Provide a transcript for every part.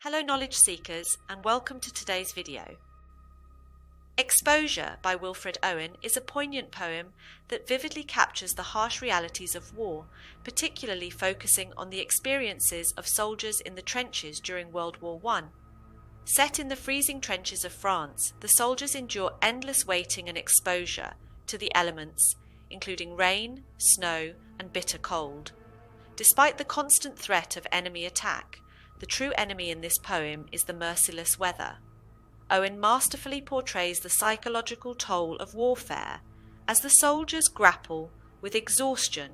Hello knowledge seekers and welcome to today's video. Exposure by Wilfred Owen is a poignant poem that vividly captures the harsh realities of war, particularly focusing on the experiences of soldiers in the trenches during World War I. Set in the freezing trenches of France, the soldiers endure endless waiting and exposure to the elements, including rain, snow, and bitter cold. Despite the constant threat of enemy attack, the true enemy in this poem is the merciless weather. Owen masterfully portrays the psychological toll of warfare as the soldiers grapple with exhaustion,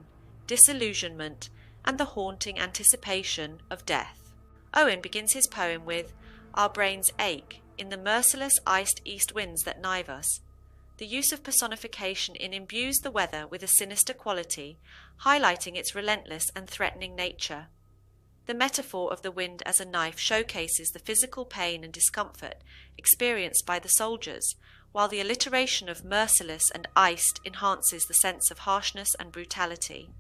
disillusionment, and the haunting anticipation of death. Owen begins his poem with, "Our brains ache in the merciless iced east winds that knife us." The use of personification imbues the weather with a sinister quality, highlighting its relentless and threatening nature. The metaphor of the wind as a knife showcases the physical pain and discomfort experienced by the soldiers, while the alliteration of merciless and iced enhances the sense of harshness and brutality.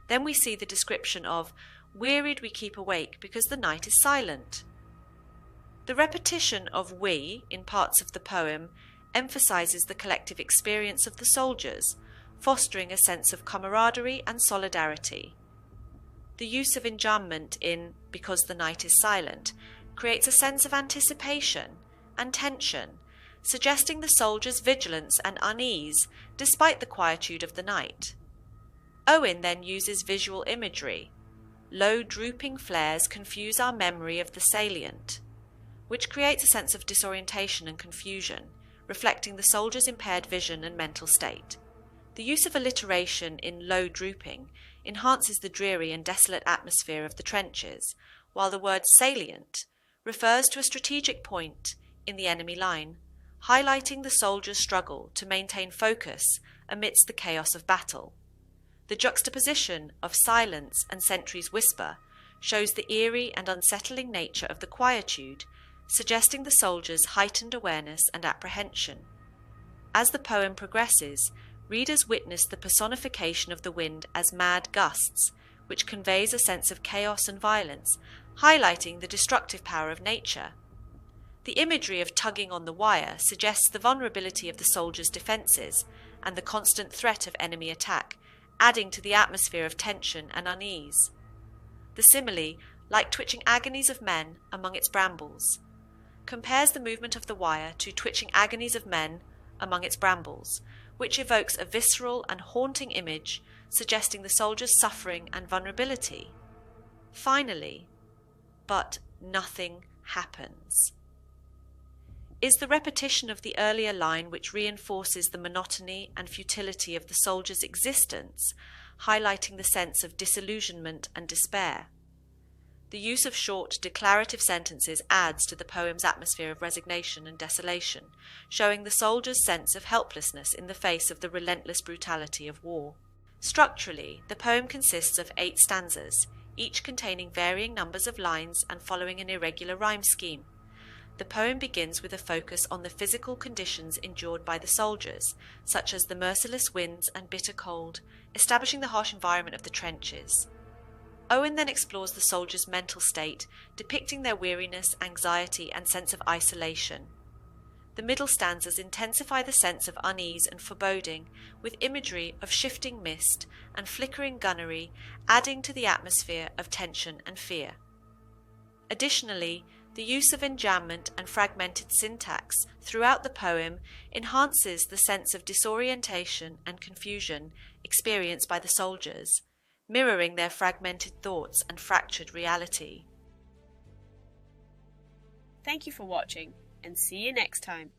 Then we see the description of, "Wearied we keep awake because the night is silent." The repetition of "we" in parts of the poem emphasizes the collective experience of the soldiers, fostering a sense of camaraderie and solidarity. The use of enjambment in "because the night is silent" creates a sense of anticipation and tension, suggesting the soldiers' vigilance and unease despite the quietude of the night. Owen then uses visual imagery. Low drooping flares confuse our memory of the salient, which creates a sense of disorientation and confusion, reflecting the soldiers' impaired vision and mental state. The use of alliteration in "low drooping" enhances the dreary and desolate atmosphere of the trenches, while the word "salient" refers to a strategic point in the enemy line, highlighting the soldiers' struggle to maintain focus amidst the chaos of battle. The juxtaposition of silence and sentries' whisper shows the eerie and unsettling nature of the quietude, suggesting the soldiers' heightened awareness and apprehension. As the poem progresses, readers witness the personification of the wind as mad gusts, which conveys a sense of chaos and violence, highlighting the destructive power of nature. The imagery of tugging on the wire suggests the vulnerability of the soldiers' defences and the constant threat of enemy attack, adding to the atmosphere of tension and unease. The simile, like twitching agonies of men among its brambles, compares the movement of the wire to twitching agonies of men among its brambles, which evokes a visceral and haunting image suggesting the soldiers' suffering and vulnerability. Finally, "but nothing happens," is the repetition of the earlier line, which reinforces the monotony and futility of the soldiers' existence, highlighting the sense of disillusionment and despair. The use of short, declarative sentences adds to the poem's atmosphere of resignation and desolation, showing the soldiers' sense of helplessness in the face of the relentless brutality of war. Structurally, the poem consists of 8 stanzas, each containing varying numbers of lines and following an irregular rhyme scheme. The poem begins with a focus on the physical conditions endured by the soldiers, such as the merciless winds and bitter cold, establishing the harsh environment of the trenches. Owen then explores the soldiers' mental state, depicting their weariness, anxiety, and sense of isolation. The middle stanzas intensify the sense of unease and foreboding, with imagery of shifting mist and flickering gunnery, adding to the atmosphere of tension and fear. Additionally, the use of enjambment and fragmented syntax throughout the poem enhances the sense of disorientation and confusion experienced by the soldiers, mirroring their fragmented thoughts and fractured reality. Thank you for watching, and see you next time.